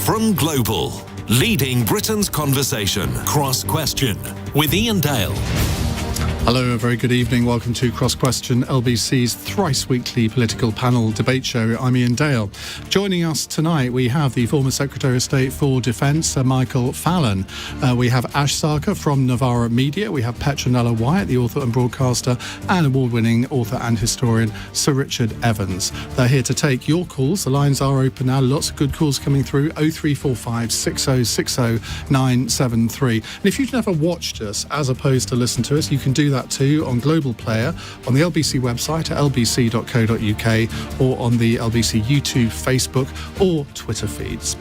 from Global. Leading Britain's conversation. Cross Question with Iain Dale. Hello, a very good evening. Welcome to Cross Question, LBC's thrice-weekly political panel debate show. I'm Iain Dale. Joining us tonight, we have the former Secretary of State for Defence, Sir Michael Fallon. We have Sarkar from Novara Media. We have Petronella Wyatt, the author and broadcaster, and award-winning author and historian, Sir Richard Evans. They're here to take your calls. The lines are open now. Lots of good calls coming through. 0345 6060 973. And if you've never watched us as opposed to listen to us, you can do that too on Global Player, on the LBC website at lbc.co.uk, or on the LBC YouTube, Facebook or Twitter feeds.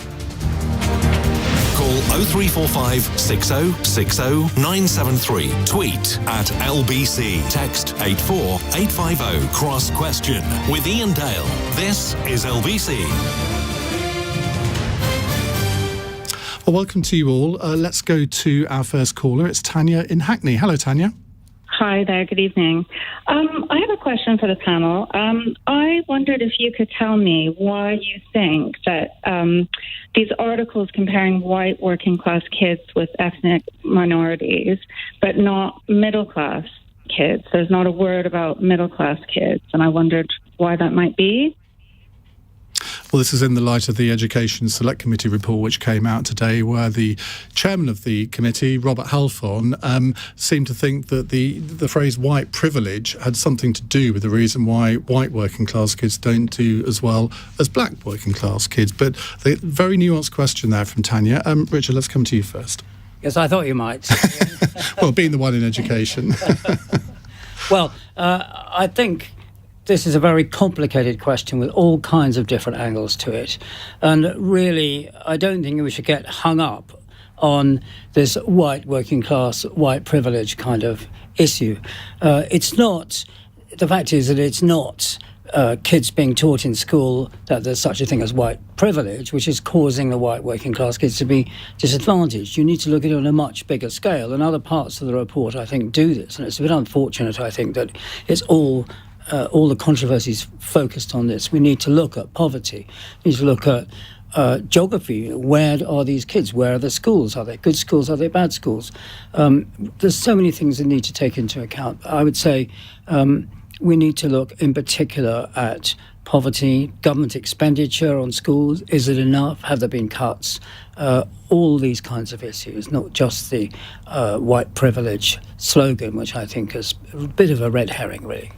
Call 0345 6060 973. Tweet at LBC. Text 84850. Cross Question with Iain Dale. This is LBC. Well, welcome to you all. Let's go to our first caller. It's Tanya in Hackney. Hello, Tanya. Hi there, good evening. I have a question for the panel. I wondered if you could tell me why you think that these articles comparing white working class kids with ethnic minorities, but not middle class kids. There's not a word about middle class kids, and I wondered why that might be. Well, this is in the light of the Education Select Committee report, which came out today, where the chairman of the committee, Robert Halfon, seemed to think that the phrase white privilege had something to do with the reason why white working class kids don't do as well as black working class kids. But the very nuanced question there from Tanya. Richard, let's come to you first. Yes, I thought you might. Well, being the one in education. Well, I think this is a very complicated question with all kinds of different angles to it. And really, I don't think we should get hung up on this white working class, white privilege kind of issue. It's not, the fact is that it's not kids being taught in school that there's such a thing as white privilege, which is causing the white working class kids to be disadvantaged. You need to look at it on a much bigger scale. And other parts of the report, I think, do this. And it's a bit unfortunate, I think, that it's all the controversies focused on this. We need to look at poverty. We need to look at geography. Where are these kids? Where are the schools? Are they good schools? Are they bad schools? There's so many things that need to take into account. I would say we need to look in particular at poverty, government expenditure on schools. Is it enough? Have there been cuts? All these kinds of issues, not just the white privilege slogan, which I think is a bit of a red herring, really.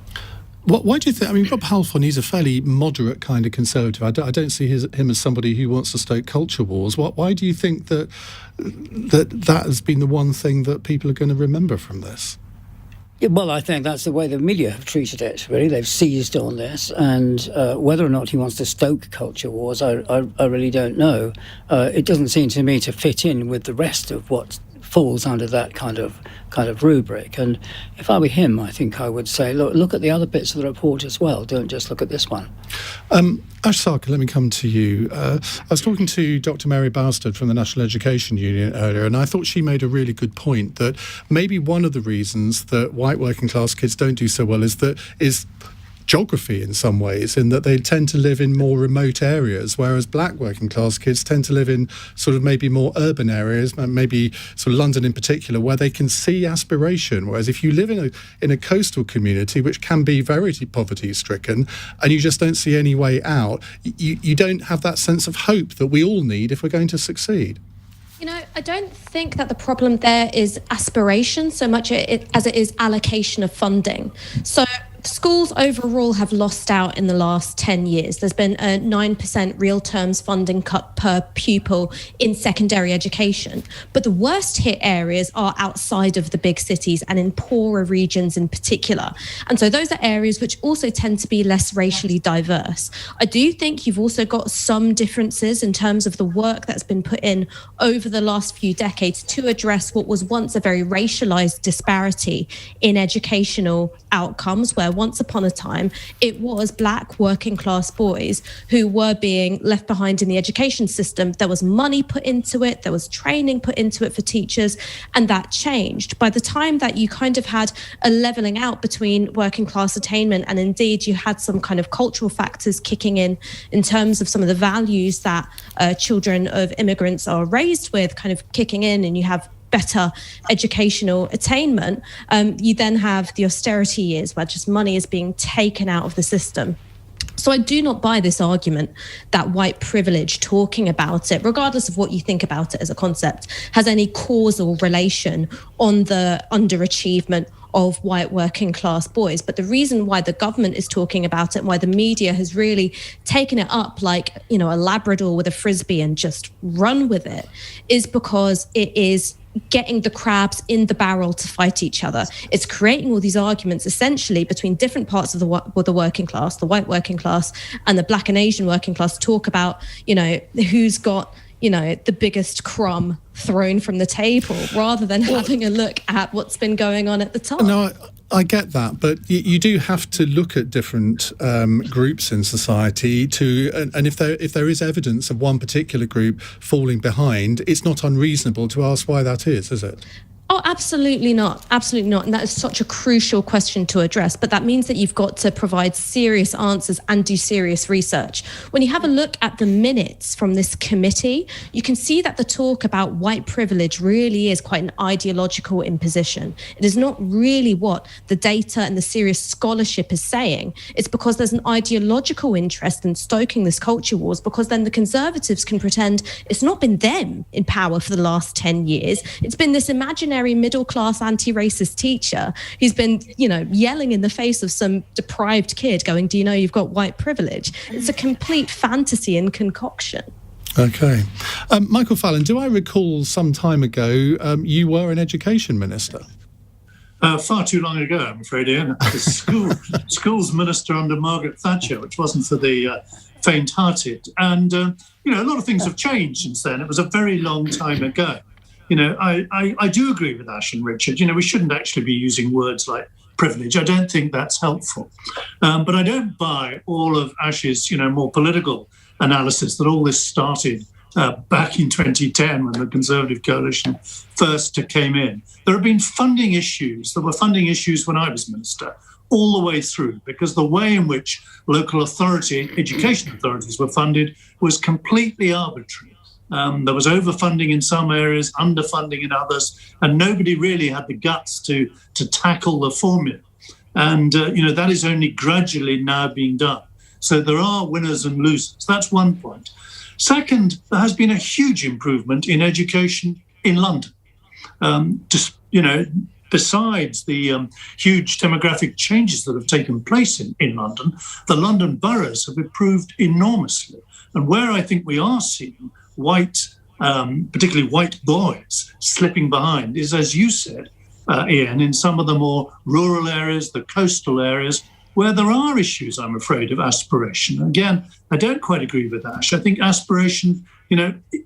Why do you think? I mean, Rob Halfon, he's a fairly moderate kind of conservative. I don't see him as somebody who wants to stoke culture wars. Why do you think that has been the one thing that people are going to remember from this? Yeah, well, I think that's the way the media have treated it, really. They've seized on this, and whether or not he wants to stoke culture wars, I really don't know. It doesn't seem to me to fit in with the rest of what falls under that kind of rubric. And if I were him, I think I would say, look at the other bits of the report as well. Don't just look at this one. Sarkar, let me come to you. I was talking to Dr. Mary Bastard from the National Education Union earlier, and I thought she made a really good point that maybe one of the reasons that white working class kids don't do so well is geography in some ways, in that they tend to live in more remote areas, whereas black working class kids tend to live in sort of maybe more urban areas, maybe sort of London in particular, where they can see aspiration. Whereas if you live in a coastal community, which can be very poverty stricken, and you just don't see any way out, you don't have that sense of hope that we all need if we're going to succeed. You know, I don't think that the problem there is aspiration so much as it is allocation of funding. So schools overall have lost out in the last 10 years. There's been a 9% real terms funding cut per pupil in secondary education. But the worst hit areas are outside of the big cities and in poorer regions in particular. And so those are areas which also tend to be less racially diverse. I do think you've also got some differences in terms of the work that's been put in over the last few decades to address what was once a very racialized disparity in educational outcomes, where where once upon a time it was black working class boys who were being left behind in the education system. There was money put into it, there was training put into it for teachers, and that changed. By the time that you kind of had a levelling out between working class attainment, and indeed you had some kind of cultural factors kicking in terms of some of the values that children of immigrants are raised with kind of kicking in, and you have better educational attainment, you then have the austerity years where just money is being taken out of the system. So I do not buy this argument that white privilege, talking about it, regardless of what you think about it as a concept, has any causal relation on the underachievement of white working class boys. But the reason why the government is talking about it and why the media has really taken it up like, a Labrador with a frisbee and just run with it is because it is getting the crabs in the barrel to fight each other. It's creating all these arguments essentially between different parts of the working class, the white working class and the black and Asian working class, to talk about, who's got, the biggest crumb thrown from the table, rather than having a look at what's been going on at the top. No, I get that, but you do have to look at different groups in society and if there is evidence of one particular group falling behind, it's not unreasonable to ask why that is it? Oh, absolutely not. Absolutely not. And that is such a crucial question to address. But that means that you've got to provide serious answers and do serious research. When you have a look at the minutes from this committee, you can see that the talk about white privilege really is quite an ideological imposition. It is not really what the data and the serious scholarship is saying. It's because there's an ideological interest in stoking this culture wars, because then the Conservatives can pretend it's not been them in power for the last 10 years. It's been this imaginary middle-class anti-racist teacher who's been, yelling in the face of some deprived kid going, do you know you've got white privilege? It's a complete fantasy and concoction. Okay. Michael Fallon, do I recall some time ago you were an education minister? Far too long ago, I'm afraid, Ian. I was schools minister under Margaret Thatcher, which wasn't for the faint-hearted. And, a lot of things have changed since then. It was a very long time ago. I do agree with Ash and Richard. We shouldn't actually be using words like privilege. I don't think that's helpful. But I don't buy all of Ash's, more political analysis that all this started back in 2010 when the Conservative coalition first came in. There have been funding issues. There were funding issues when I was minister all the way through, because the way in which local education authorities were funded was completely arbitrary. There was overfunding in some areas, underfunding in others, and nobody really had the guts to tackle the formula. And, that is only gradually now being done. So there are winners and losers. That's one point. Second, there has been a huge improvement in education in London. Besides the huge demographic changes that have taken place in London, the London boroughs have improved enormously. And where I think we are seeing particularly white boys slipping behind is, as you said, Ian, in some of the more rural areas, the coastal areas, where there are issues, I'm afraid, of aspiration. Again, I don't quite agree with Ash. I think aspiration,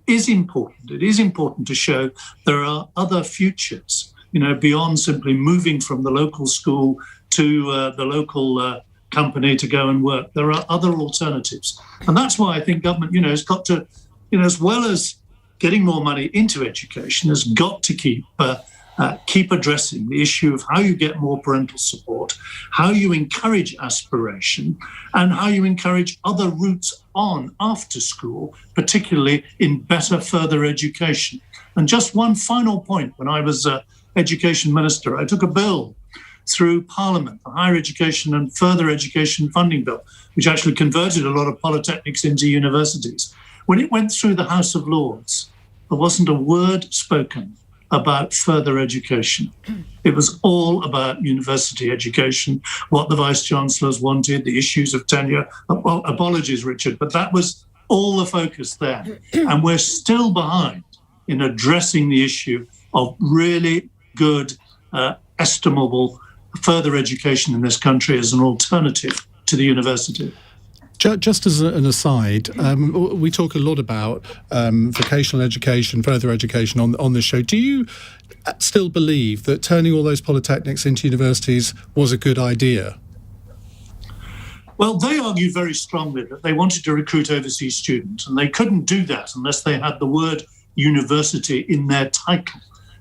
is important. It is important to show there are other futures, beyond simply moving from the local school to the local company to go and work. There are other alternatives. And that's why I think government, has got to, as well as getting more money into education, has got to keep addressing the issue of how you get more parental support, how you encourage aspiration, and how you encourage other routes on after school, particularly in better further education. And just one final point. When I was education minister, I took a bill through Parliament, the Higher Education and Further Education Funding Bill, which actually converted a lot of polytechnics into universities. When it went through the House of Lords, there wasn't a word spoken about further education. It was all about university education, what the Vice-Chancellors wanted, the issues of tenure. Apologies, Richard, but that was all the focus there. And we're still behind in addressing the issue of really good, estimable further education in this country as an alternative to the university. Just as an aside, we talk a lot about vocational education, further education on this show. Do you still believe that turning all those polytechnics into universities was a good idea? Well, they argued very strongly that they wanted to recruit overseas students, and they couldn't do that unless they had the word university in their title.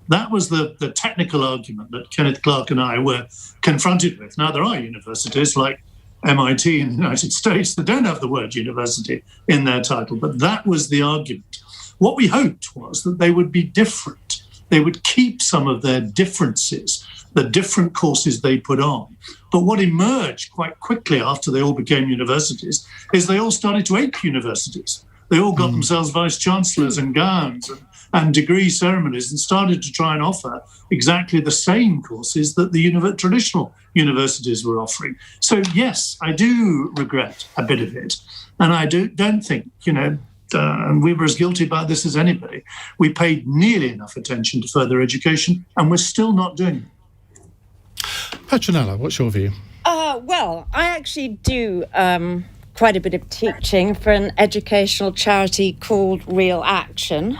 That was the technical argument that Kenneth Clark and I were confronted with. Now, there are universities like MIT in the United States that don't have the word university in their title, but that was the argument. What we hoped was that they would be different. They would keep some of their differences, the different courses they put on. But what emerged quite quickly after they all became universities is they all started to ape universities. They all got themselves vice-chancellors and gowns and degree ceremonies and started to try and offer exactly the same courses that the traditional universities were offering. So, yes, I do regret a bit of it. And I don't think, and we were as guilty about this as anybody, we paid nearly enough attention to further education, and we're still not doing it. Petronella, what's your view? Well, I actually do quite a bit of teaching for an educational charity called Real Action,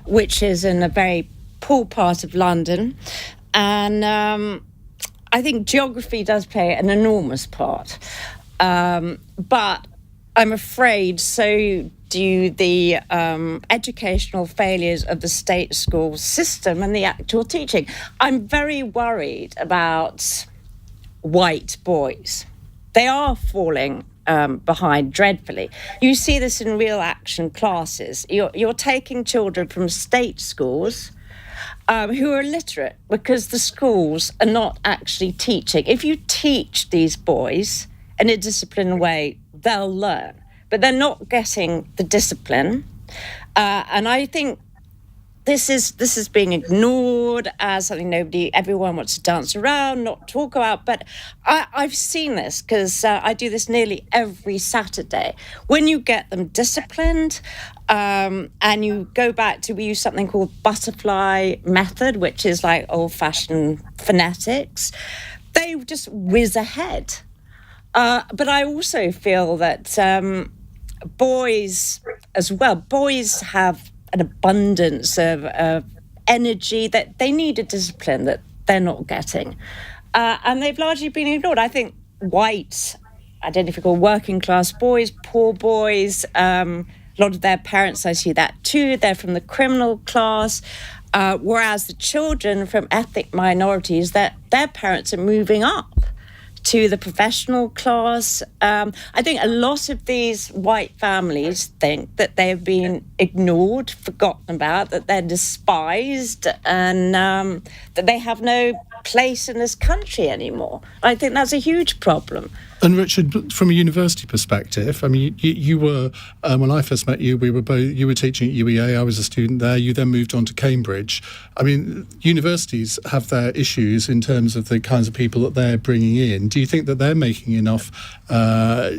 which is in a very poor part of London. And I think geography does play an enormous part. But I'm afraid so do the educational failures of the state school system and the actual teaching. I'm very worried about white boys. They are falling behind dreadfully. You see this in Real Action classes. You're taking children from state schools who are illiterate because the schools are not actually teaching. If you teach these boys in a disciplined way, they'll learn. But they're not getting the discipline. And I think this is being ignored as something everyone wants to dance around, not talk about. But I've seen this because I do this nearly every Saturday. When you get them disciplined and you go back to, we use something called butterfly method, which is like old-fashioned phonetics, they just whiz ahead. But I also feel that boys as well, boys have an abundance of energy that they need a discipline that they're not getting. And they've largely been ignored. I think white, identical working class boys, poor boys, a lot of their parents, I see that too, they're from the criminal class. Whereas the children from ethnic minorities, that their parents are moving up to the professional class. I think a lot of these white families think that they've been ignored, forgotten about, that they're despised, and that they have no place in this country anymore. I think that's a huge problem. And Richard, from a university perspective, I mean, you were, when I first met you, you were teaching at UEA, I was a student there, you then moved on to Cambridge. I mean, universities have their issues in terms of the kinds of people that they're bringing in. Do you think that they're making enough of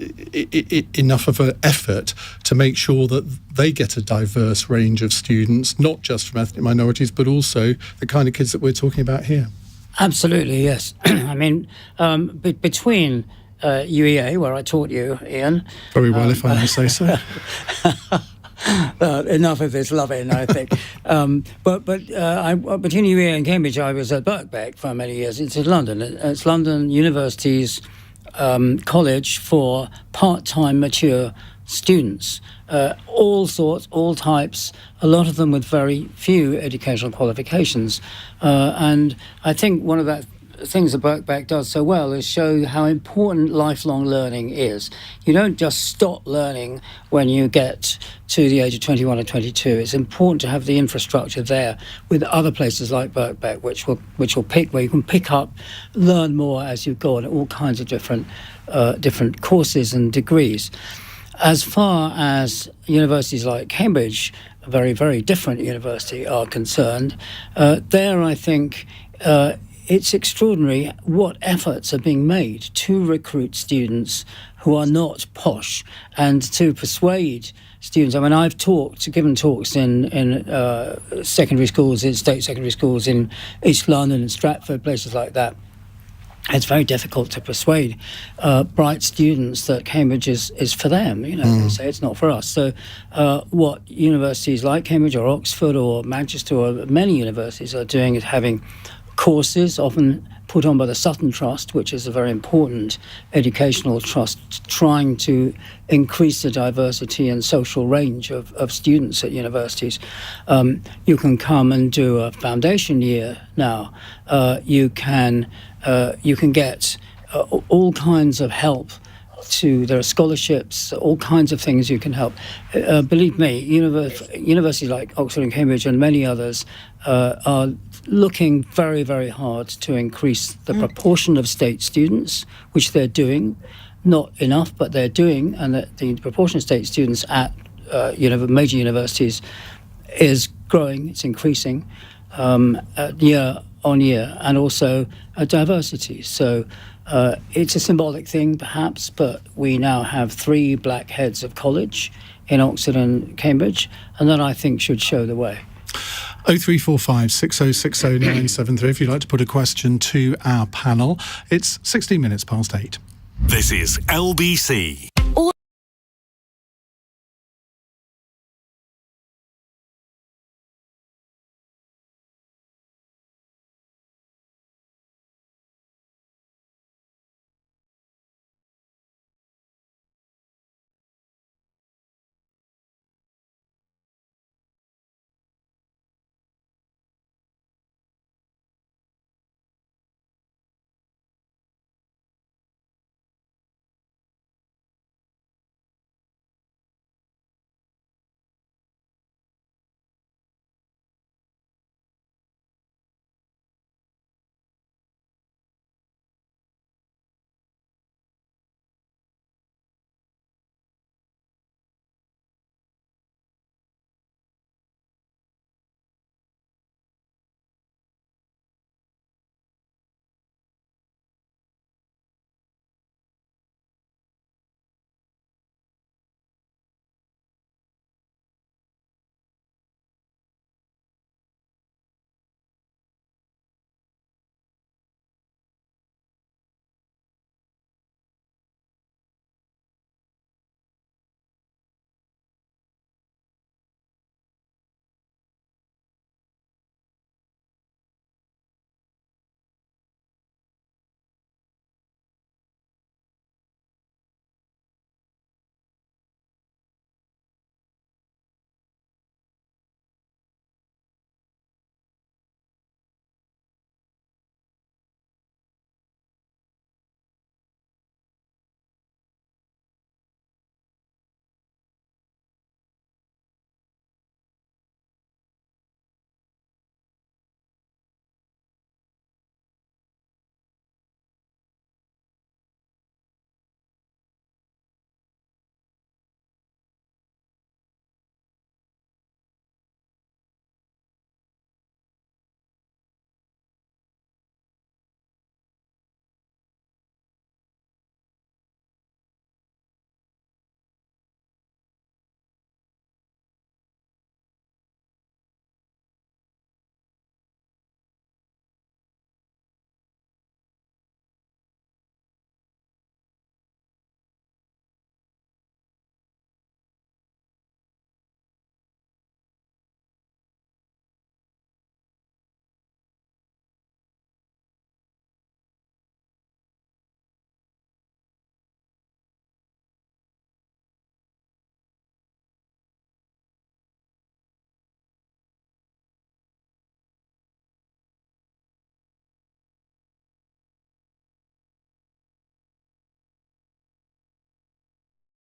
an effort to make sure that they get a diverse range of students, not just from ethnic minorities, but also the kind of kids that we're talking about here? Absolutely, yes. I mean, between UEA, where I taught you, Iain. Very well, if I may say so. Enough of this loving, I think. But between UEA and Cambridge, I was at Birkbeck for many years. It's in London. It's London University's college for part-time mature students. All sorts, all types, a lot of them with very few educational qualifications. And I think one of the things that Birkbeck does so well is show how important lifelong learning is. You don't just stop learning when you get to the age of 21 or 22. It's important to have the infrastructure there with other places like Birkbeck, which will pick, where you can pick up, learn more as you go on all kinds of different courses and degrees. As far as universities like Cambridge, a very, very different university, are concerned, there I think it's extraordinary what efforts are being made to recruit students who are not posh and to persuade students. I mean, I've given talks in secondary schools, in state secondary schools in East London and Stratford, places like that. It's very difficult to persuade bright students that Cambridge is for them. They say it's not for us. So what universities like Cambridge or Oxford or Manchester or many universities are doing is having courses, often put on by the Sutton Trust, which is a very important educational trust, trying to increase the diversity and social range of students at universities. You can come and do a foundation year now. You can get all kinds of help. There are scholarships, all kinds of things you can help. Believe me, universities like Oxford and Cambridge and many others are looking very, very hard to increase the proportion of state students, which they're doing. Not enough, but they're doing, and the proportion of state students at major universities is growing, it's increasing year on year, and also diversity. So it's a symbolic thing, perhaps, but we now have 3 black heads of college in Oxford and Cambridge, and that I think should show the way. 0345 6060 973 if you'd like to put a question to our panel. It's 16 minutes past 8. This is LBC.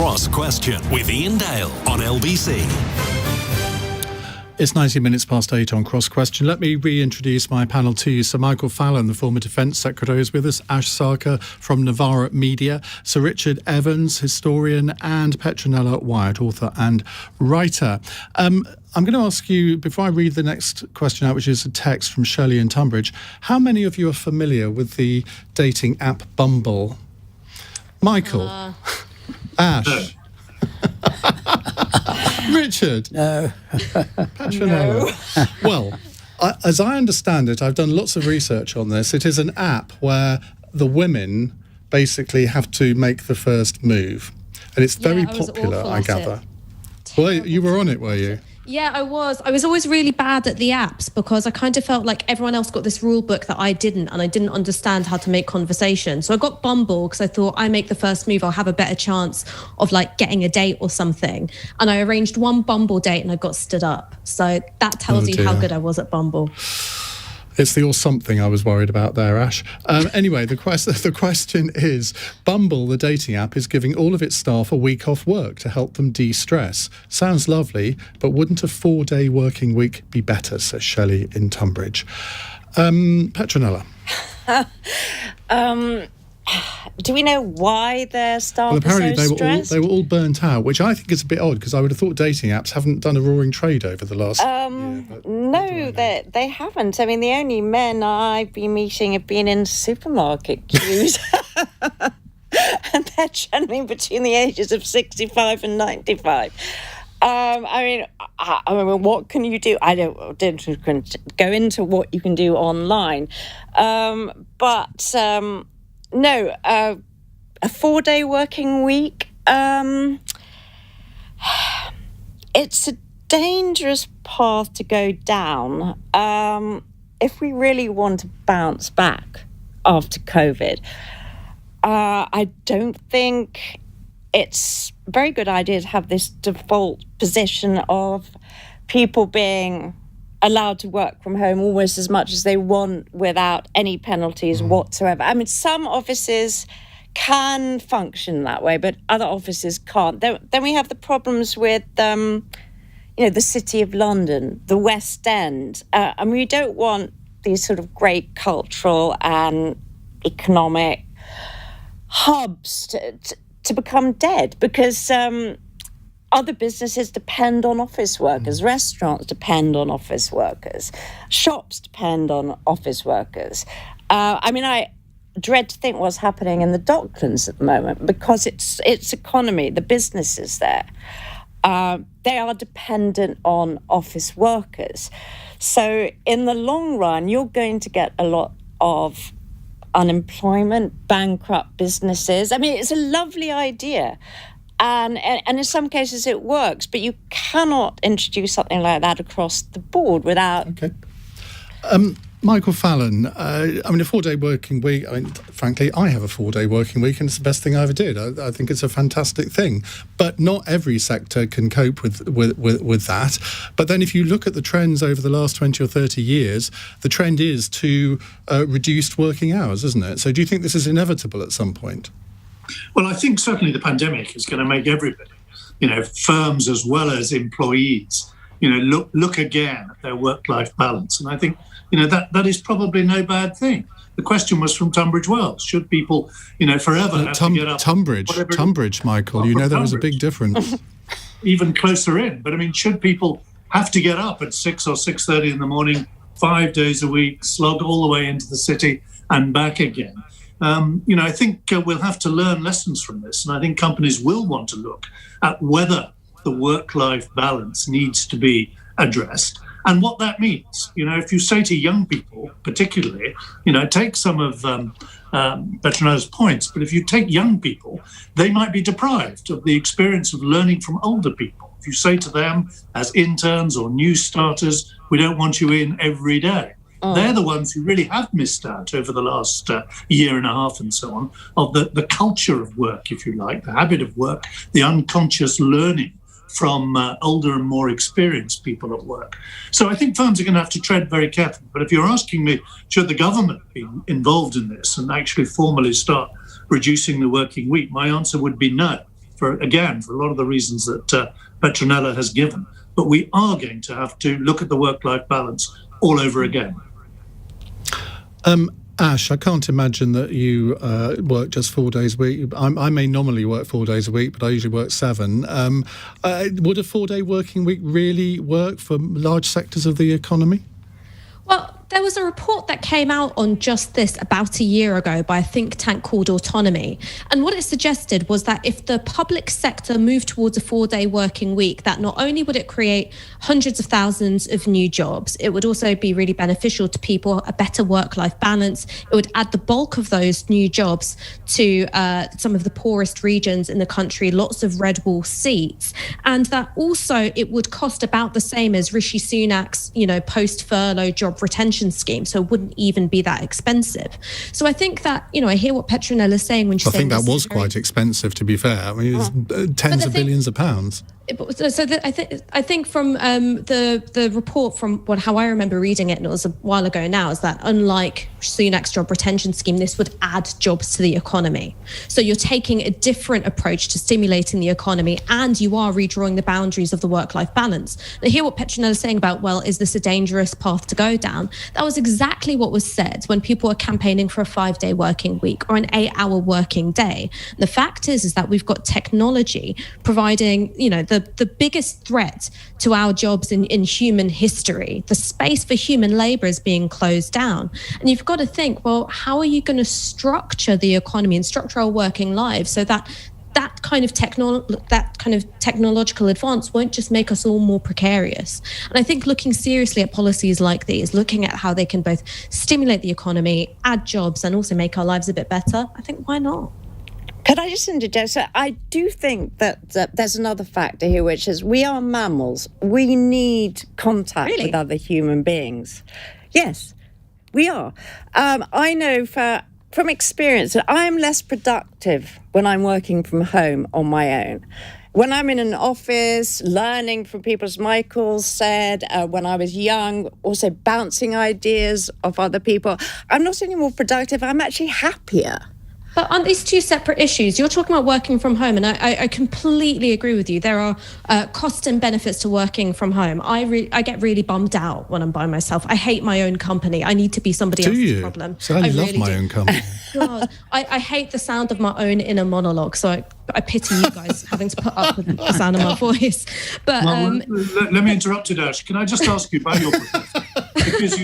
Cross Question with Iain Dale on LBC. It's 90 minutes past 8 on Cross Question. Let me reintroduce my panel to you. Sir Michael Fallon, the former Defence Secretary, is with us. Ash Sarkar from Novara Media. Sir Richard Evans, historian, and Petronella Wyatt, author and writer. I'm going to ask you, before I read the next question out, which is a text from Shirley in Tunbridge, how many of you are familiar with the dating app Bumble? Michael? Ash? Richard? No. Petronella? No. Well, as I understand it, I've done lots of research on this. It is an app where the women basically have to make the first move. And it's very popular, I gather. Well, you were on it, were you? Yeah, I was. I was always really bad at the apps because I kind of felt like everyone else got this rule book that I didn't, and I didn't understand how to make conversation. So I got Bumble because I thought I make the first move, I'll have a better chance of like getting a date or something. And I arranged one Bumble date and I got stood up. So that tells you how good I was at Bumble. It's the or something I was worried about there, Ash. Anyway, the question is, Bumble, the dating app, is giving all of its staff a week off work to help them de-stress. Sounds lovely, but wouldn't a 4-day working week be better, says Shelley in Tunbridge. Petronella. Do we know why their staff apparently are so stressed? they were all burnt out, which I think is a bit odd because I would have thought dating apps haven't done a roaring trade over the last year. No, they haven't. I mean, the only men I've been meeting have been in supermarket queues. And they're generally between the ages of 65 and 95. I mean, what can you do? I don't go into what you can do online. No, a 4-day working week, it's a dangerous path to go down if we really want to bounce back after COVID. I don't think it's a very good idea to have this default position of people being allowed to work from home almost as much as they want without any penalties whatsoever. I mean, some offices can function that way, but other offices can't. Then we have the problems with, the City of London, the West End. And we don't want these sort of great cultural and economic hubs to become dead because other businesses depend on office workers. Restaurants depend on office workers. Shops depend on office workers. I dread to think what's happening in the Docklands at the moment because its economy, the businesses there, they are dependent on office workers. So in the long run, you're going to get a lot of unemployment, bankrupt businesses. I mean, it's a lovely idea. And in some cases it works, but you cannot introduce something like that across the board without... Okay. Michael Fallon, a 4-day working week, frankly, I have a 4-day working week and it's the best thing I ever did. I think it's a fantastic thing. But not every sector can cope with that. But then if you look at the trends over the last 20 or 30 years, the trend is to reduced working hours, isn't it? So do you think this is inevitable at some point? Well, I think certainly the pandemic is going to make everybody, firms as well as employees, look again at their work-life balance. And I think, that is probably no bad thing. The question was from Tunbridge Wells. Should people, forever have to get up? Tunbridge, Michael, there was a big difference. Even closer in. But, should people have to get up at 6 or 6:30 in the morning, 5 days a week, slog all the way into the city and back again? I think we'll have to learn lessons from this. And I think companies will want to look at whether the work-life balance needs to be addressed and what that means. If you say to young people, particularly, take some of Petronella's points, but if you take young people, they might be deprived of the experience of learning from older people. If you say to them as interns or new starters, we don't want you in every day. They're the ones who really have missed out over the last year and a half and so on, of the culture of work, if you like, the habit of work, the unconscious learning from older and more experienced people at work. So I think firms are going to have to tread very carefully. But if you're asking me, should the government be involved in this and actually formally start reducing the working week, my answer would be no, for a lot of the reasons that Petronella has given. But we are going to have to look at the work-life balance all over again. Ash, I can't imagine that you work just 4 days a week. I may nominally work 4 days a week, but I usually work 7. Would a 4-day working week really work for large sectors of the economy? Well, There was a report that came out on just this about a year ago by a think tank called Autonomy. And what it suggested was that if the public sector moved towards a 4-day working week, that not only would it create hundreds of thousands of new jobs, it would also be really beneficial to people, a better work-life balance. It would add the bulk of those new jobs to some of the poorest regions in the country, lots of red wall seats. And that also it would cost about the same as Rishi Sunak's, post-furlough job retention scheme, so it wouldn't even be that expensive. So I think that, I hear what Petronella is saying when she's saying... I think that was quite expensive, to be fair. I mean, it was tens of billions of pounds. So I think from the report, from how I remember reading it, and it was a while ago now, is that unlike Sunak's job retention scheme, this would add jobs to the economy. So you're taking a different approach to stimulating the economy, and you are redrawing the boundaries of the work-life balance. I hear what Petronella is saying about, well, is this a dangerous path to go down? That was exactly what was said when people were campaigning for a 5-day working week or an 8-hour working day. And the fact is that we've got technology providing, the biggest threat to our jobs in human history. The space for human labour is being closed down. And you've got to think, well, how are you going to structure the economy and structure our working lives so that that kind of technological advance won't just make us all more precarious? And I think looking seriously at policies like these, looking at how they can both stimulate the economy, add jobs, and also make our lives a bit better, I think why not? Could I just interject? So I do think that there's another factor here, which is we are mammals. We need contact with other human beings. Yes, we are. I know from experience that I'm less productive when I'm working from home on my own. When I'm in an office, learning from people, as Michael said, when I was young, also bouncing ideas off other people, I'm not any more productive. I'm actually happier. But on these two separate issues, you're talking about working from home, and I completely agree with you. There are costs and benefits to working from home. I get really bummed out when I'm by myself. I hate my own company. I need to be somebody else's problem. So I love really my own company. God, I hate the sound of my own inner monologue, so I pity you guys having to put up with the sound of my voice. But let me interrupt you, Dash. Can I just ask you about your proposal? Because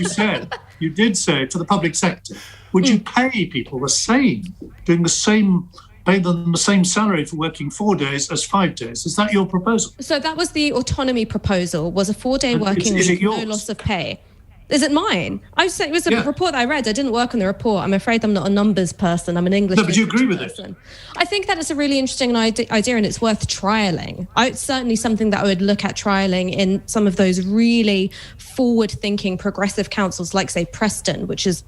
you did say for the public sector, would you pay people the same, pay them the same salary for working 4 days as 5 days? Is that your proposal? So that was the autonomy proposal, was a 4-day working week, no loss of pay. Is it mine? I was saying it was a report that I read. I didn't work on the report. I'm afraid I'm not a numbers person. I'm an English. No, but you agree with person. I think that is a really interesting idea, and it's worth trialing. It's certainly something that I would look at trialing in some of those really forward-thinking progressive councils, like say Preston, which has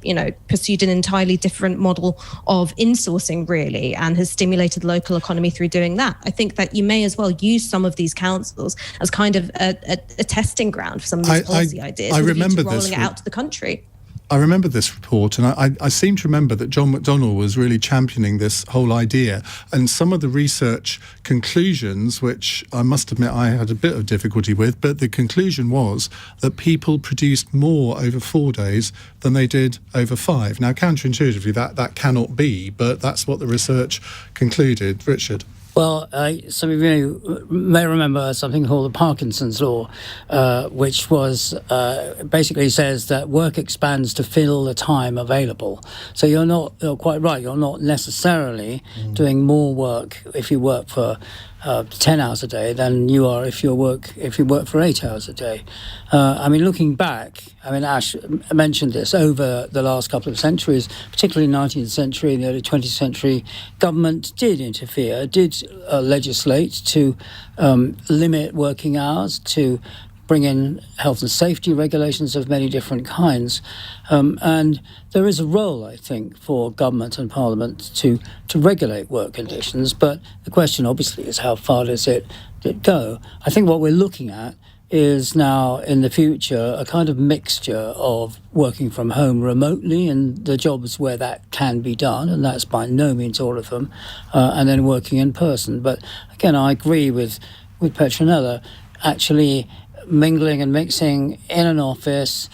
pursued an entirely different model of insourcing really, and has stimulated the local economy through doing that. I think that you may as well use some of these councils as kind of a testing ground for some of these policy ideas. I remember this. It out to the country. I remember this report, and I seem to remember that John McDonnell was really championing this whole idea. And some of the research conclusions, which I must admit I had a bit of difficulty with, but the conclusion was that people produced more over 4 days than they did over 5. Now, counterintuitively, that cannot be, but that's what the research concluded. Richard? Well, some of you may remember something called the Parkinson's Law, which was basically says that work expands to fill the time available. So you're quite right. You're not necessarily doing more work if you work for 10 hours a day than you are if you work for 8 hours a day. Looking back, Ash mentioned this, over the last couple of centuries, particularly 19th century and the early 20th century, government did interfere, did legislate to limit working hours, to bring in health and safety regulations of many different kinds. And there is a role, I think, for government and parliament to regulate work conditions. But the question, obviously, is how far does it go? I think what we're looking at is now, in the future, a kind of mixture of working from home remotely and the jobs where that can be done, and that's by no means all of them, and then working in person. But again, I agree with Petronella, actually mingling and mixing in an office,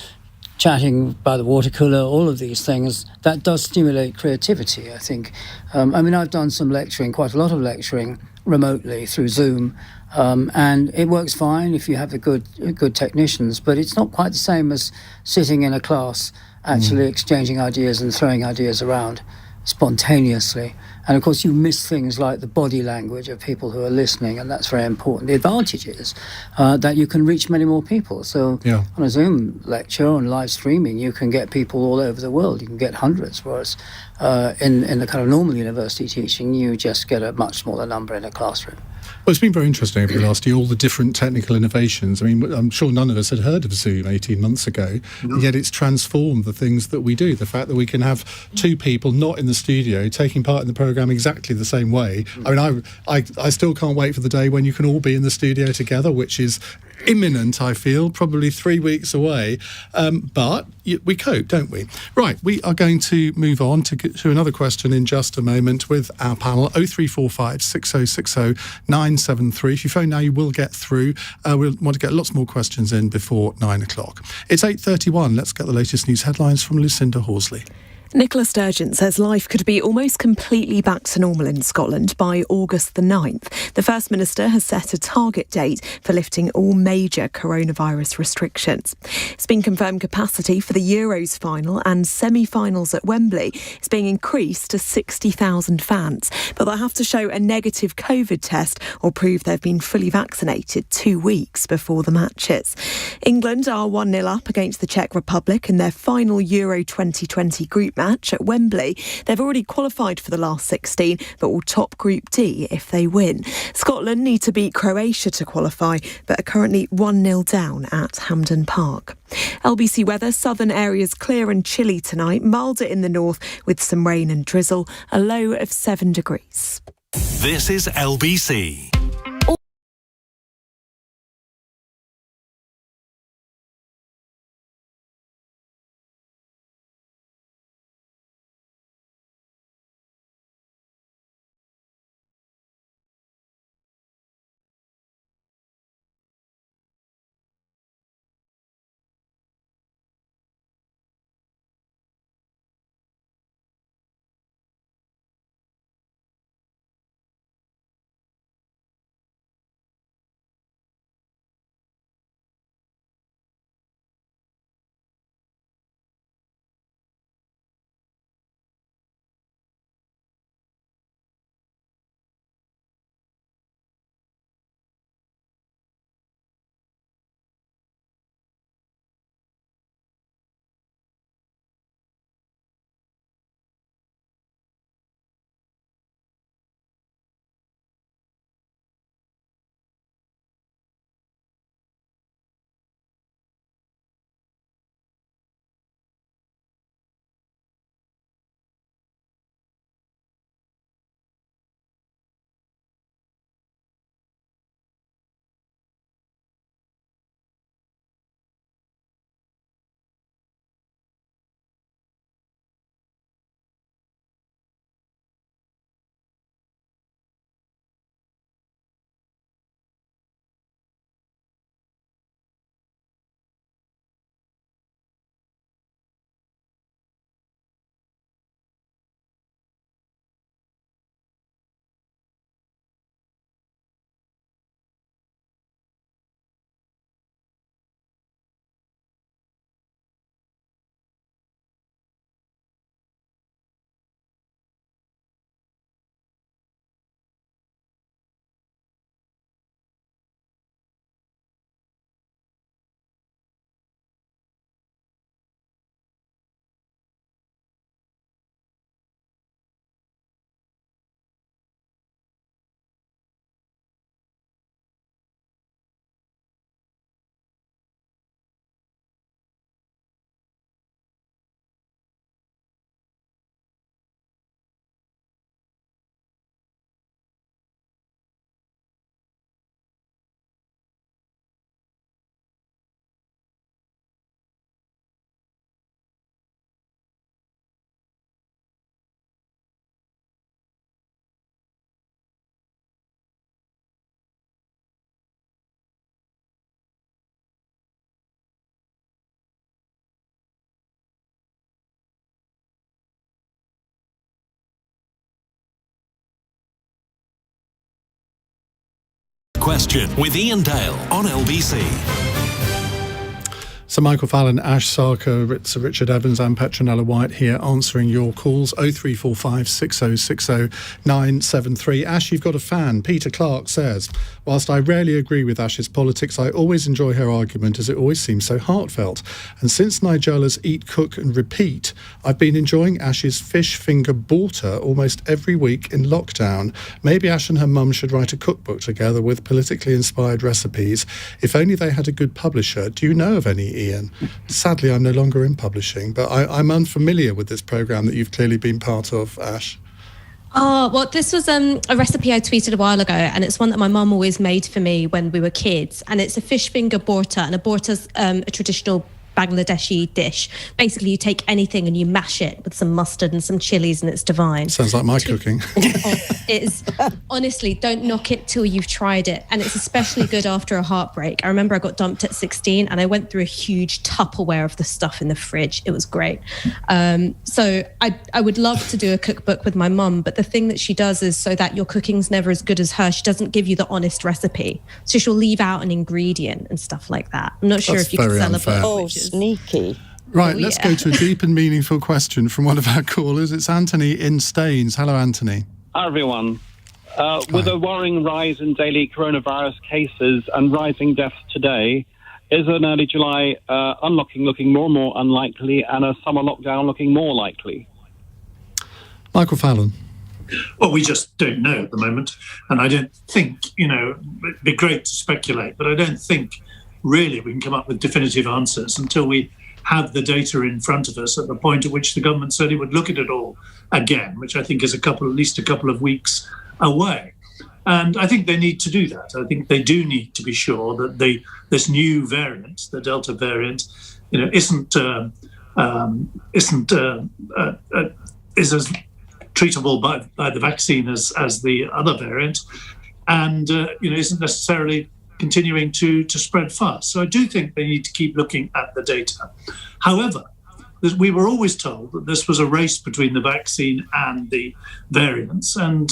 chatting by the water cooler, all of these things, that does stimulate creativity, I think. I've done some lecturing, quite a lot of lecturing remotely through Zoom, And it works fine if you have the good technicians, but it's not quite the same as sitting in a class, actually exchanging ideas and throwing ideas around spontaneously. And of course, you miss things like the body language of people who are listening, and that's very important. The advantage is that you can reach many more people. So on a Zoom lecture, on live streaming, you can get people all over the world. You can get hundreds, whereas in the kind of normal university teaching, you just get a much smaller number in a classroom. Well, it's been very interesting over the last year, all the different technical innovations. I mean, I'm sure none of us had heard of Zoom 18 months ago, and yet it's transformed the things that we do. The fact that we can have two people not in the studio taking part in the programme exactly the same way. I mean, I still can't wait for the day when you can all be in the studio together, which is imminent, I feel, probably 3 weeks away. But we cope, don't we? Right, we are going to move on to another question in just a moment with our panel. 0345 6060 973. If you phone now, you will get through. We'll want to get lots more questions in before 9 o'clock. It's 8:31. Let's get the latest news headlines from Lucinda Horsley. Nicola Sturgeon says life could be almost completely back to normal in Scotland by August the 9th. The First Minister has set a target date for lifting all major coronavirus restrictions. It's been confirmed capacity for the Euros final and semi-finals at Wembley is being increased to 60,000 fans, but they'll have to show a negative COVID test or prove they've been fully vaccinated 2 weeks before the matches. England are 1-0 up against the Czech Republic in their final Euro 2020 group match at Wembley. They've already qualified for the last 16, but will top Group D if they win. Scotland need to beat Croatia to qualify, but are currently 1-0 down at Hampden Park. LBC weather, southern areas clear and chilly tonight, milder in the north with some rain and drizzle, a low of 7 degrees. This is LBC. Question with Iain Dale on LBC. So Michael Fallon, Ash Sarkar, Richard Evans and Petronella Wyatt here answering your calls. 0345 6060 973. Ash, you've got a fan. Peter Clark says, whilst I rarely agree with Ash's politics, I always enjoy her argument as it always seems so heartfelt. And since Nigella's Eat, Cook and Repeat, I've been enjoying Ash's fish finger borta almost every week in lockdown. Maybe Ash and her mum should write a cookbook together with politically inspired recipes. If only they had a good publisher. Do you know of any, Iain? Sadly, I'm no longer in publishing, but I'm unfamiliar with this programme that you've clearly been part of, Ash. Oh, well, this was a recipe I tweeted a while ago, and it's one that my mum always made for me when we were kids. And it's a fish finger borta, and a borta's a traditional Bangladeshi dish. Basically, you take anything and you mash it with some mustard and some chilies, and it's divine. Sounds like my cooking. It's honestly, don't knock it till you've tried it, and it's especially good after a heartbreak. I remember I got dumped at 16, and I went through a huge Tupperware of the stuff in the fridge. It was great. So I would love to do a cookbook with my mum, but the thing that she does is so that your cooking's never as good as her. She doesn't give you the honest recipe, so she'll leave out an ingredient and stuff like that. I'm not sure if you can sell a book. Sneaky. Right, let's go to a deep and meaningful question from one of our callers. It's Anthony in Staines. Hello, Anthony. Hi, everyone. With a worrying rise in daily coronavirus cases and rising deaths today, is an early July unlocking looking more and more unlikely and a summer lockdown looking more likely? Michael Fallon. Well, we just don't know at the moment. And I don't think, it'd be great to speculate, but I don't think really we can come up with definitive answers until we have the data in front of us at the point at which the government certainly would look at it all again, which I think is at least a couple of weeks away. And I think they need to do that. I think they do need to be sure that this new variant, the Delta variant, isn't as treatable by the vaccine as the other variant, and isn't necessarily continuing to spread fast. So I do think they need to keep looking at the data. However, we were always told that this was a race between the vaccine and the variants, and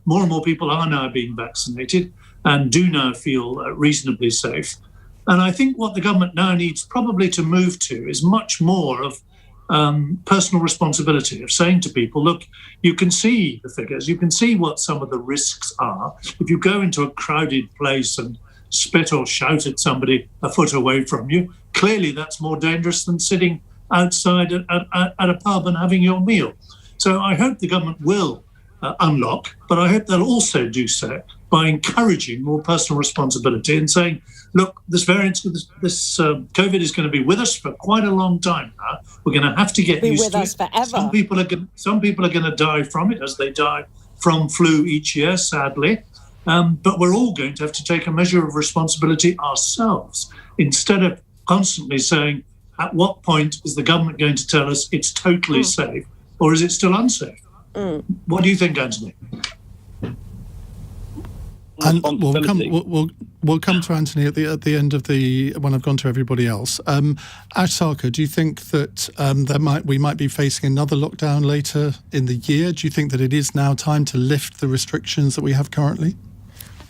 more and more people are now being vaccinated and do now feel reasonably safe. And I think what the government now needs probably to move to is much more of personal responsibility, of saying to people, look, you can see the figures, you can see what some of the risks are. If you go into a crowded place and spit or shout at somebody a foot away from you, clearly that's more dangerous than sitting outside at a pub and having your meal. So I hope the government will unlock, but I hope they'll also do so by encouraging more personal responsibility and saying, look, this variant, this COVID is going to be with us for quite a long time now. We're going to have to get used to it. Be with us forever. Some people are going to die from it, as they die from flu each year, sadly. But we're all going to have to take a measure of responsibility ourselves, instead of constantly saying, at what point is the government going to tell us it's totally safe, or is it still unsafe? What do you think, Anthony? And we'll come to Anthony at the end of when I've gone to everybody else. Ash Sarkar, do you think that we might be facing another lockdown later in the year? Do you think that it is now time to lift the restrictions that we have currently?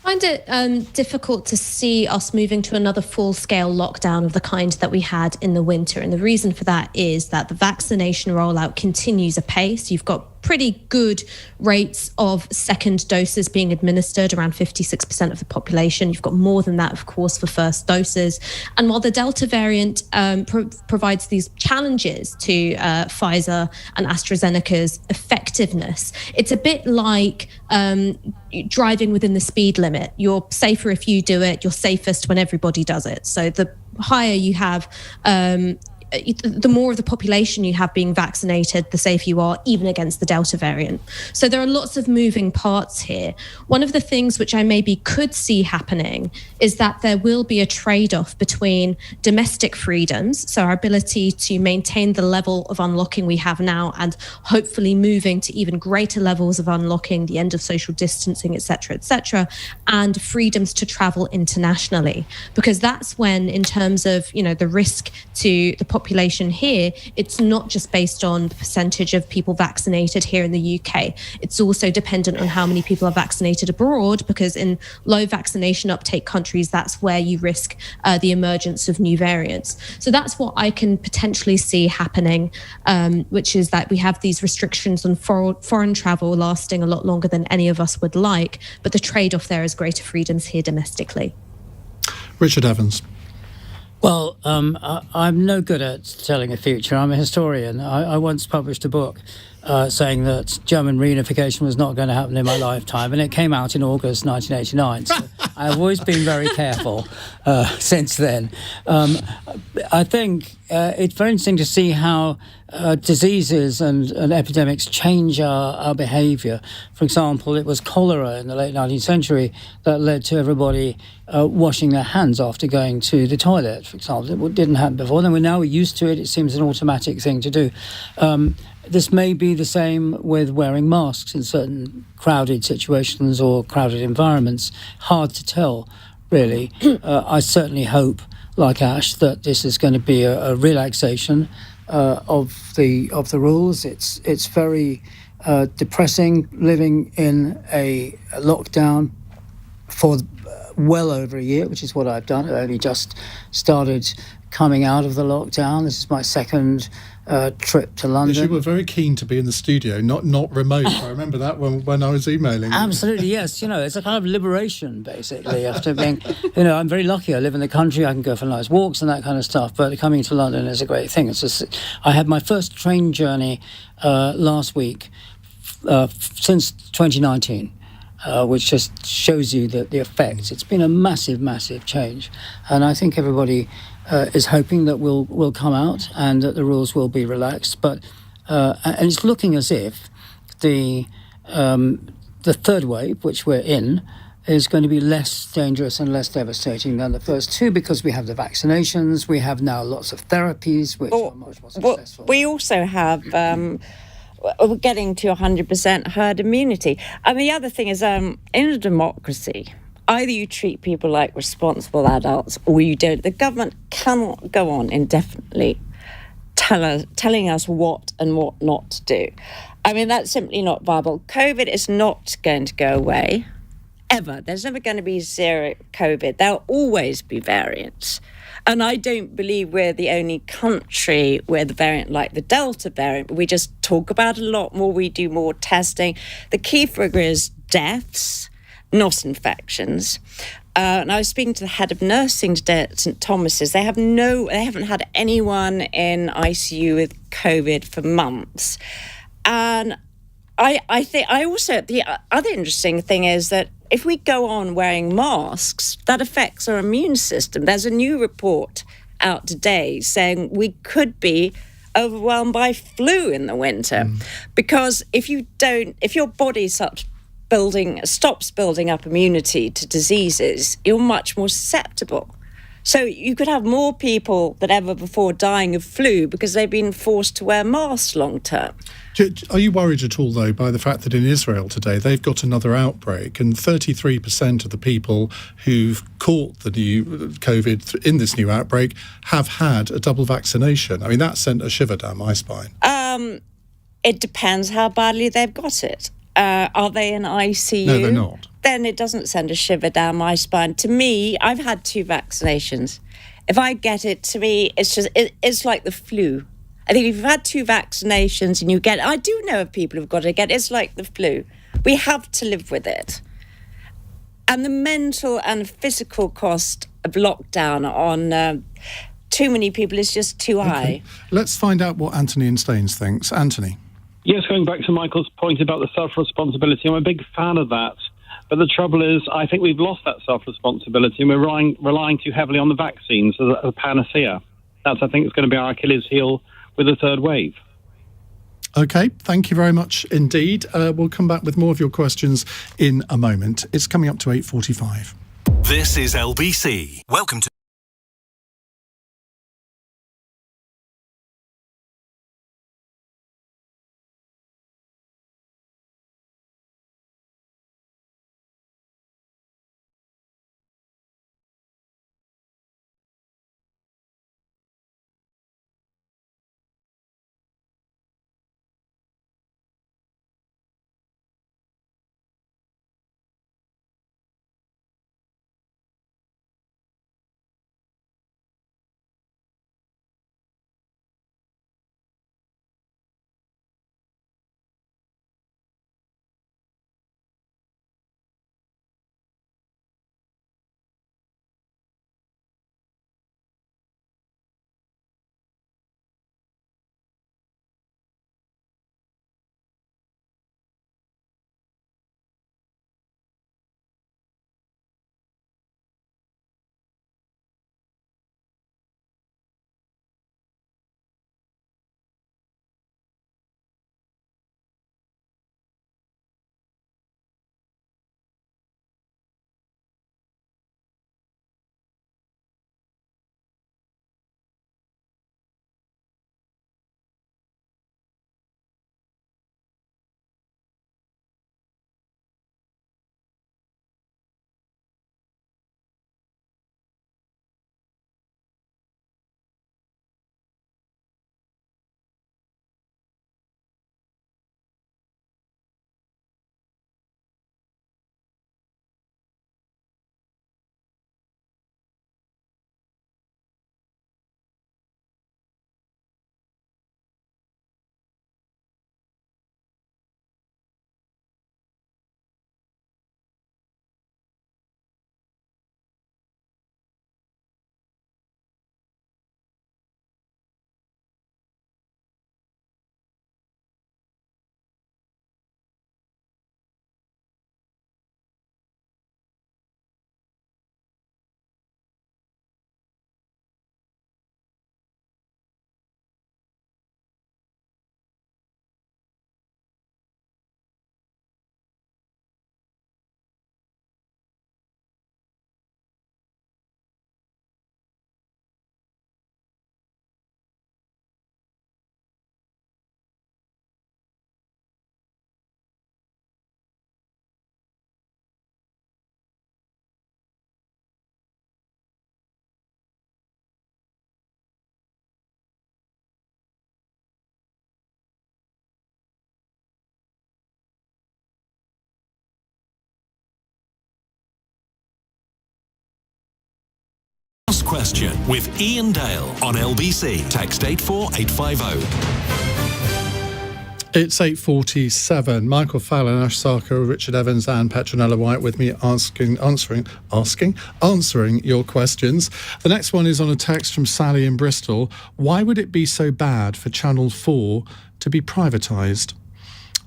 I find it difficult to see us moving to another full-scale lockdown of the kind that we had in the winter. And the reason for that is that the vaccination rollout continues apace. You've got pretty good rates of second doses being administered, around 56% of the population. You've got more than that, of course, for first doses. And while the Delta variant provides these challenges to Pfizer and AstraZeneca's effectiveness, it's a bit like driving within the speed limit. You're safer if you do it. You're safest when everybody does it. So the higher you have the more of the population you have being vaccinated, the safer you are, even against the Delta variant. So there are lots of moving parts here. One of the things which I maybe could see happening is that there will be a trade-off between domestic freedoms, so our ability to maintain the level of unlocking we have now and hopefully moving to even greater levels of unlocking, the end of social distancing, et cetera, and freedoms to travel internationally. Because that's when, in terms of, the risk to the population here, it's not just based on the percentage of people vaccinated here in the UK. It's also dependent on how many people are vaccinated abroad, because in low vaccination uptake countries, that's where you risk the emergence of new variants. So that's what I can potentially see happening, which is that we have these restrictions on foreign travel lasting a lot longer than any of us would like, but the trade-off there is greater freedoms here domestically. Richard Evans. Well, I'm no good at telling a future. I'm a historian. I once published a book saying that German reunification was not going to happen in my lifetime, and it came out in August 1989. So I've always been very careful since then. I think it's very interesting to see how diseases and epidemics change our behaviour. For example, it was cholera in the late 19th century that led to everybody washing their hands after going to the toilet, for example. It didn't happen before. Then we're now used to it. It seems an automatic thing to do. This may be the same with wearing masks in certain crowded situations or crowded environments. Hard to tell, really. I certainly hope, like Ash, that this is going to be a relaxation of the rules. It's very depressing living in a lockdown for well over a year, which is what I've done. I only just started coming out of the lockdown. This is my second trip to London. Yes, you were very keen to be in the studio, not remote. I remember that when I was emailing. Absolutely, yes. It's a kind of liberation, basically, after being, I'm very lucky. I live in the country. I can go for nice walks and that kind of stuff. But coming to London is a great thing. It's just, I had my first train journey last week since 2019. Which just shows you the effects. It's been a massive, massive change. And I think everybody is hoping that we'll come out and that the rules will be relaxed. But and it's looking as if the third wave, which we're in, is going to be less dangerous and less devastating than the first two, because we have the vaccinations, we have now lots of therapies, which are much more successful. We also have... we're getting to 100% herd immunity. And the other thing is, in a democracy, either you treat people like responsible adults or you don't. The government cannot go on indefinitely telling us what and what not to do. I mean, that's simply not viable. COVID is not going to go away, ever. There's never going to be zero COVID. There'll always be variants. And I don't believe we're the only country where the variant like the Delta variant, we just talk about it a lot more, we do more testing. The key figure is deaths, not infections. And I was speaking to the head of nursing today at St Thomas's. They haven't had anyone in ICU with COVID for months. And I think the other interesting thing is that if we go on wearing masks, that affects our immune system. There's a new report out today saying we could be overwhelmed by flu in the winter, because if your body stops building up immunity to diseases, you're much more susceptible. So you could have more people than ever before dying of flu because they've been forced to wear masks long term. Are you worried at all, though, by the fact that in Israel today they've got another outbreak and 33% of the people who've caught the new COVID in this new outbreak have had a double vaccination? I mean, that sent a shiver down my spine. It depends how badly they've got it. Are they in ICU? No, they're not. Then it doesn't send a shiver down my spine. To me, I've had 2 vaccinations. If I get it, to me, it's like the flu. I think if you've had 2 vaccinations and you get it, I do know of people who've got it again, it's like the flu. We have to live with it. And the mental and physical cost of lockdown on too many people is just too high. Okay. Let's find out what Anthony in Staines thinks. Anthony. Yes, going back to Michael's point about the self-responsibility, I'm a big fan of that. But the trouble is, I think we've lost that self-responsibility and we're relying too heavily on the vaccines as a panacea. That's, I think, is going to be our Achilles heel with the third wave. OK, thank you very much indeed. We'll come back with more of your questions in a moment. It's coming up to 8:45. This is LBC. Welcome to Question with Iain Dale on LBC. Text 84850. It's 8:47. Michael Fallon, Ash Sarkar, Richard Evans and Petronella Wyatt with me answering your questions. The next one is on a text from Sally in Bristol. Why would it be so bad for Channel 4 to be privatised?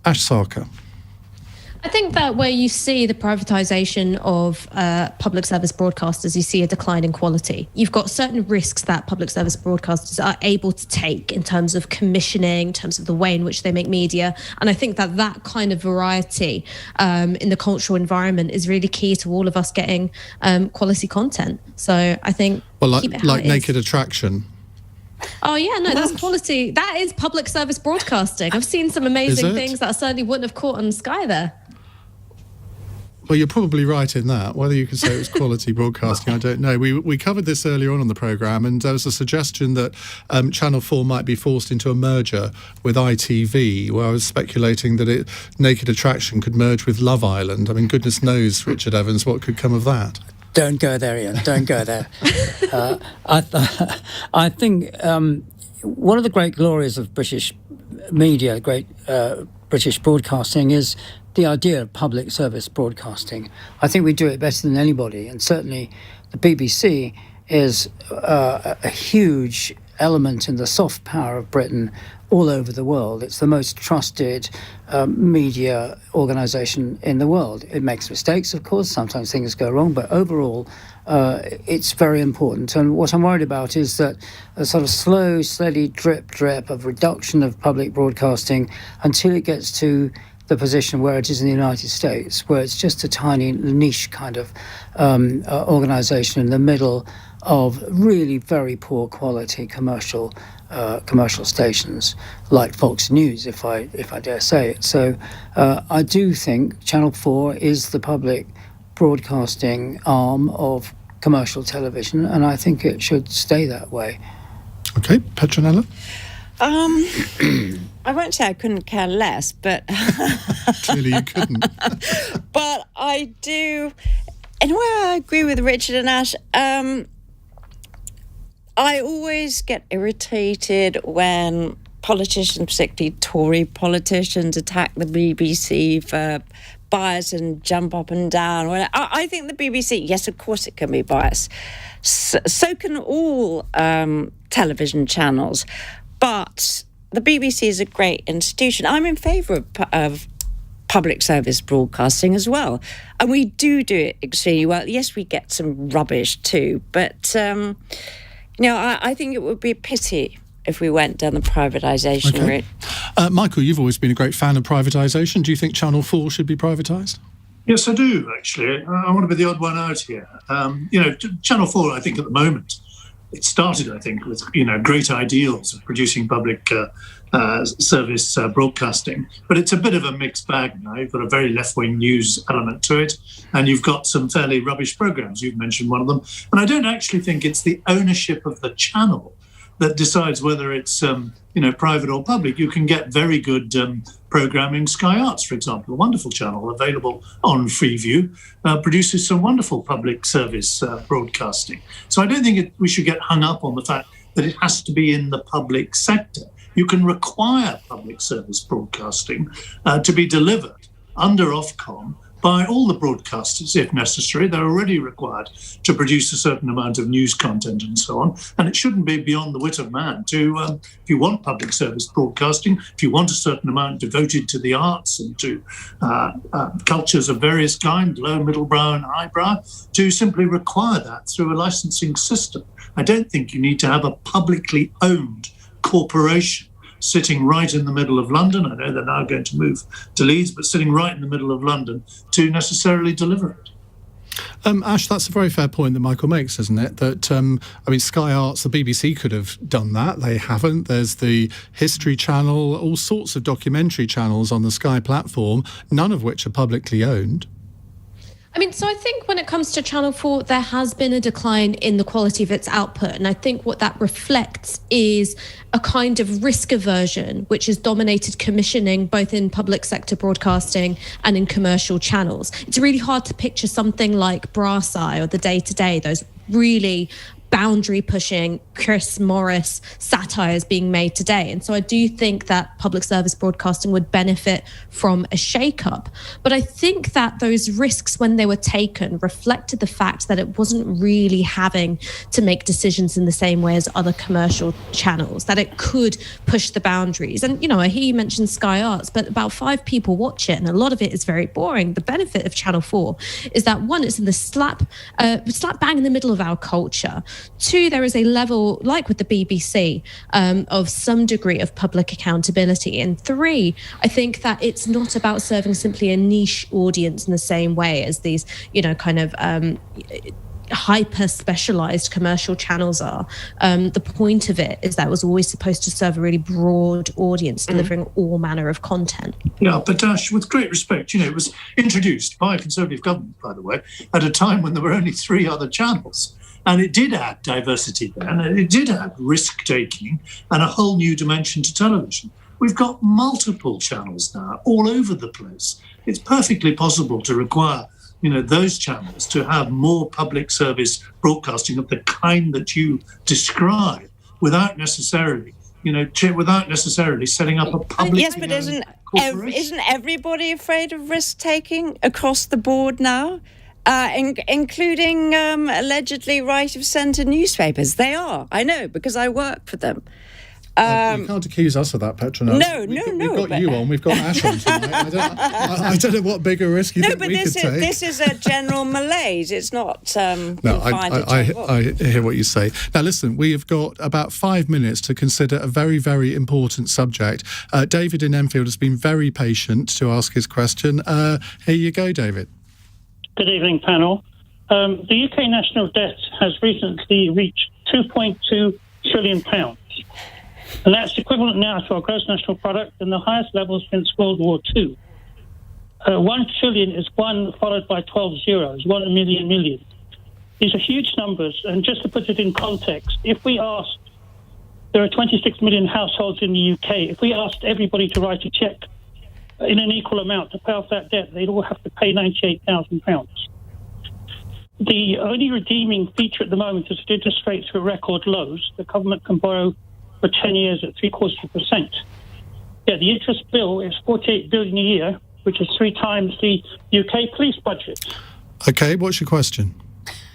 Ash Sarkar. I think that where you see the privatisation of public service broadcasters, you see a decline in quality. You've got certain risks that public service broadcasters are able to take in terms of commissioning, in terms of the way in which they make media. And I think that that kind of variety in the cultural environment is really key to all of us getting quality content. So I think keep it how like it Naked is. Attraction. Oh, yeah, no, that's quality. That is public service broadcasting. I've seen some amazing things that I certainly wouldn't have caught on Sky there. Well, you're probably right in that. Whether you can say it was quality broadcasting, I don't know. We covered this earlier on the programme, and there was a suggestion that Channel 4 might be forced into a merger with ITV, where I was speculating that Naked Attraction could merge with Love Island. I mean, goodness knows, Richard Evans, what could come of that. Don't go there, Ian. Don't go there. I think one of the great glories of British media, great British broadcasting, is the idea of public service broadcasting. I think we do it better than anybody, and certainly the BBC is a huge element in the soft power of Britain all over the world. It's the most trusted media organisation in the world. It makes mistakes, of course, sometimes things go wrong, but overall it's very important. And what I'm worried about is that a sort of slow, steady drip of reduction of public broadcasting until it gets to the position where it is in the United States, where it's just a tiny niche kind of organisation in the middle of really very poor quality commercial stations like Fox News, if I dare say it. So I do think Channel 4 is the public broadcasting arm of commercial television, and I think it should stay that way. Okay, Petronella? I won't say I couldn't care less, but Clearly you couldn't. but I do. In a way, I agree with Richard and Ash. I always get irritated when politicians, particularly Tory politicians, attack the BBC for bias and jump up and down. I think the BBC, yes, of course it can be biased. So can all television channels. But the BBC is a great institution. I'm in favour of public service broadcasting as well. And we do it extremely well. Yes, we get some rubbish too. But, I think it would be a pity if we went down the privatisation route. Michael, you've always been a great fan of privatisation. Do you think Channel 4 should be privatised? Yes, I do, actually. I want to be the odd one out here. Channel 4, I think, at the moment, it started, I think, with, great ideals of producing public service broadcasting. But it's a bit of a mixed bag now. You've got a very left-wing news element to it, and you've got some fairly rubbish programmes. You've mentioned one of them. And I don't actually think it's the ownership of the channel that decides whether it's, private or public. You can get very good programming. Sky Arts, for example, a wonderful channel available on Freeview, produces some wonderful public service broadcasting. So I don't think we should get hung up on the fact that it has to be in the public sector. You can require public service broadcasting to be delivered under Ofcom by all the broadcasters, if necessary. They're already required to produce a certain amount of news content and so on. And it shouldn't be beyond the wit of man to, if you want public service broadcasting, if you want a certain amount devoted to the arts and to cultures of various kind, low, middle brow and highbrow, to simply require that through a licensing system. I don't think you need to have a publicly owned corporation sitting right in the middle of London. I know they're now going to move to Leeds, but sitting right in the middle of London to necessarily deliver it. Ash, that's a very fair point that Michael makes, isn't it? That, Sky Arts, the BBC could have done that. They haven't. There's the History Channel, all sorts of documentary channels on the Sky platform, none of which are publicly owned. So I think when it comes to Channel 4, there has been a decline in the quality of its output. And I think what that reflects is a kind of risk aversion, which has dominated commissioning both in public sector broadcasting and in commercial channels. It's really hard to picture something like Brass Eye or The Day to Day, those really boundary-pushing Chris Morris satires being made today. And so I do think that public service broadcasting would benefit from a shake-up. But I think that those risks, when they were taken, reflected the fact that it wasn't really having to make decisions in the same way as other commercial channels, that it could push the boundaries. And, I hear you mention Sky Arts, but about 5 people watch it, and a lot of it is very boring. The benefit of Channel 4 is that, one, it's in the slap bang in the middle of our culture. 2, there is a level, like with the BBC, of some degree of public accountability. And 3, I think that it's not about serving simply a niche audience in the same way as these, hyper specialized commercial channels are. The point of it is that it was always supposed to serve a really broad audience, delivering all manner of content. Yeah, but Ash, with great respect, it was introduced by a Conservative government, by the way, at a time when there were only 3 other channels. And it did add diversity there, and it did add risk-taking and a whole new dimension to television. We've got multiple channels now all over the place. It's perfectly possible to require those channels to have more public service broadcasting of the kind that you describe without necessarily setting up a public. Yes, but isn't everybody afraid of risk-taking across the board now? Including allegedly right-of-centre newspapers. They are, I know, because I work for them. You can't accuse us of that, Petronella. No. We've got you on. We've got Ash on tonight. I don't know what bigger risk you think we could take. This is a general malaise. It's not I hear what you say. Now, listen, we have got about 5 minutes to consider a very, very important subject. David in Enfield has been very patient to ask his question. Here you go, David. Good evening, panel. The UK national debt has recently reached £2.2 trillion. And that's equivalent now to our gross national product and the highest level since World War II. 1 trillion is 1 followed by 12 zeros, 1 million. These are huge numbers, and just to put it in context, if we asked, there are 26 million households in the UK, if we asked everybody to write a cheque in an equal amount to pay off that debt, they'd all have to pay £98,000. The only redeeming feature at the moment is that interest rates are at record lows. The government can borrow for 10 years at 0.75%. Yeah, the interest bill is 48 billion a year, which is 3 times the UK police budget. Okay, what's your question?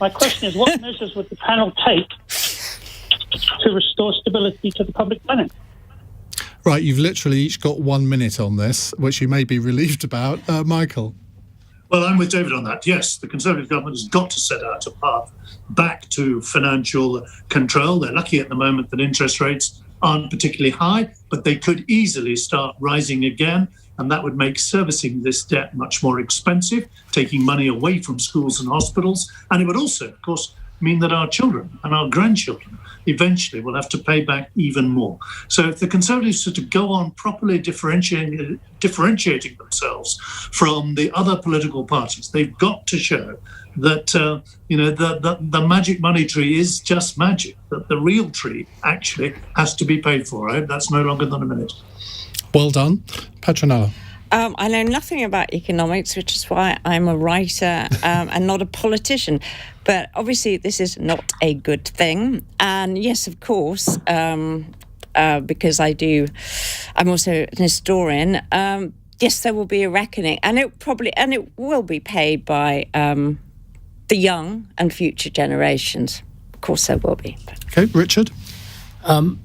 My question is, what measures would the panel take to restore stability to the public planet? Right, you've literally each got 1 minute on this, which you may be relieved about. Michael? Well, I'm with David on that. Yes, the Conservative government has got to set out a path back to financial control. They're lucky at the moment that interest rates aren't particularly high, but they could easily start rising again, and that would make servicing this debt much more expensive, taking money away from schools and hospitals. And it would also, of course, mean that our children and our grandchildren eventually will have to pay back even more. So if the Conservatives are to go on properly differentiating themselves from the other political parties, they've got to show that the magic money tree is just magic, that the real tree actually has to be paid for. I hope that's no longer than a minute. Well done. Petronella? I know nothing about economics, which is why I'm a writer and not a politician. But obviously, this is not a good thing. And yes, of course, because I'm also an historian. Yes, there will be a reckoning, and it will be paid by the young and future generations. Of course, there will be. Okay, Richard.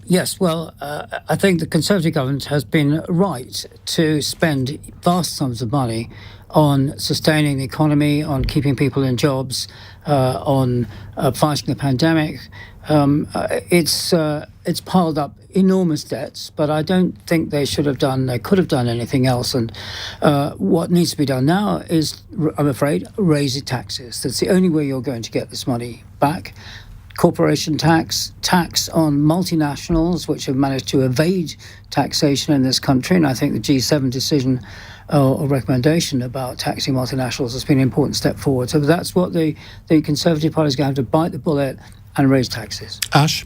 Yes, well, I think the Conservative government has been right to spend vast sums of money on sustaining the economy, on keeping people in jobs, on fighting the pandemic. It's piled up enormous debts, but I don't think they could have done anything else. And what needs to be done now is, I'm afraid, raise the taxes. That's the only way you're going to get this money back. Corporation tax on multinationals, which have managed to evade taxation in this country. And I think the G7 decision or recommendation about taxing multinationals has been an important step forward. So that's what the Conservative Party is going to have to bite the bullet and raise taxes. Ash?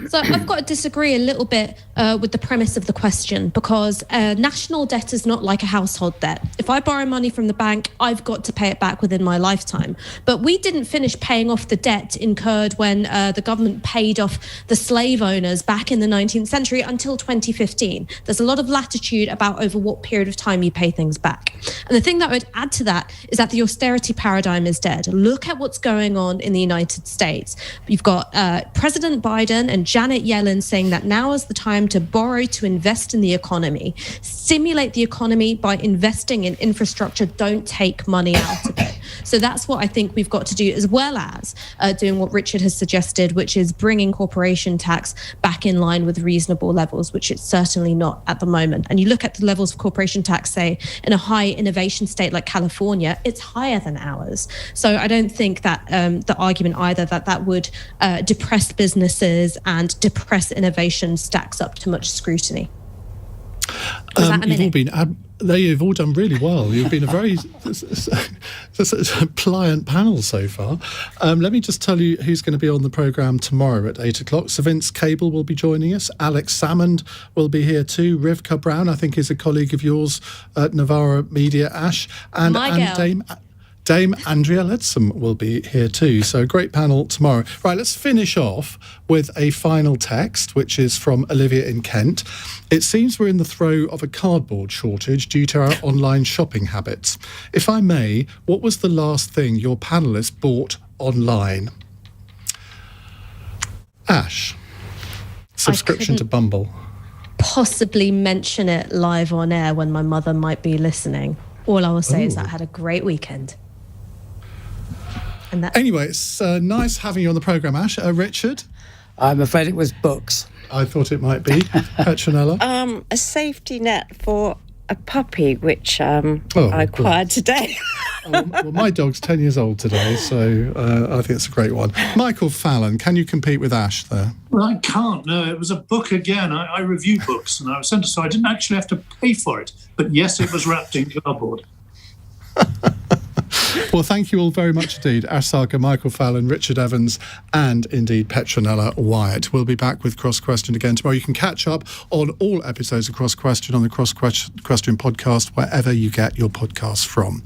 So I've got to disagree a little bit with the premise of the question, because national debt is not like a household debt. If I borrow money from the bank, I've got to pay it back within my lifetime. But we didn't finish paying off the debt incurred when the government paid off the slave owners back in the 19th century until 2015. There's a lot of latitude about over what period of time you pay things back. And the thing that I would add to that is that the austerity paradigm is dead. Look at what's going on in the United States. You've got President Biden and Janet Yellen saying that now is the time to borrow to invest in the economy, stimulate the economy by investing in infrastructure, don't take money out of it. So that's what I think we've got to do, as well as doing what Richard has suggested, which is bringing corporation tax back in line with reasonable levels, which it's certainly not at the moment. And you look at the levels of corporation tax, say, in a high innovation state like California, it's higher than ours. So I don't think that the argument either that would depress businesses and depress innovation stacks up to much scrutiny. You've all done really well. You've been a very pliant panel so far. Let me just tell you who's going to be on the programme tomorrow at 8 o'clock. Sir Vince Cable will be joining us. Alex Salmond will be here too. Rivka Brown, I think, is a colleague of yours at Novara Media, Ash. And Dame Andrea Leadsom will be here too. So a great panel tomorrow. Right, let's finish off with a final text, which is from Olivia in Kent. It seems we're in the throes of a cardboard shortage due to our online shopping habits. If I may, what was the last thing your panellists bought online? Ash, subscription to Bumble. Possibly mention it live on air when my mother might be listening. All I will say is that I had a great weekend. Anyway, it's nice having you on the programme, Ash. Richard? I'm afraid it was books. I thought it might be. Petronella? A safety net for a puppy, which I acquired today. Well, my dog's 10 years old today, so I think it's a great one. Michael Fallon, can you compete with Ash there? Well, I can't. No, it was a book again. I review books, and I was sent, so I didn't actually have to pay for it. But yes, it was wrapped in cardboard. Well, thank you all very much indeed. Ash Sarkar, Michael Fallon, Richard Evans, and indeed Petronella Wyatt. We'll be back with Cross Question again tomorrow. You can catch up on all episodes of Cross Question on the Cross Question podcast, wherever you get your podcasts from.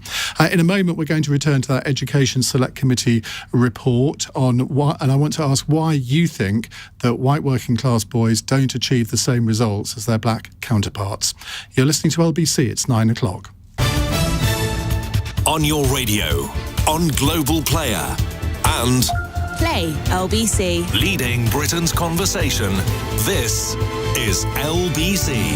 In a moment, we're going to return to that Education Select Committee report on why, and I want to ask why you think that white working class boys don't achieve the same results as their black counterparts. You're listening to LBC. It's 9 o'clock. On your radio, on Global Player, and Play LBC. leading Britain's conversation. This is LBC.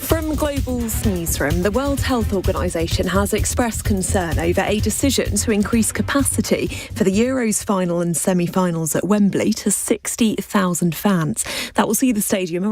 From Global's newsroom, the World Health Organization has expressed concern over a decision to increase capacity for the Euros final and semi-finals at Wembley to 60,000 fans. That will see the stadium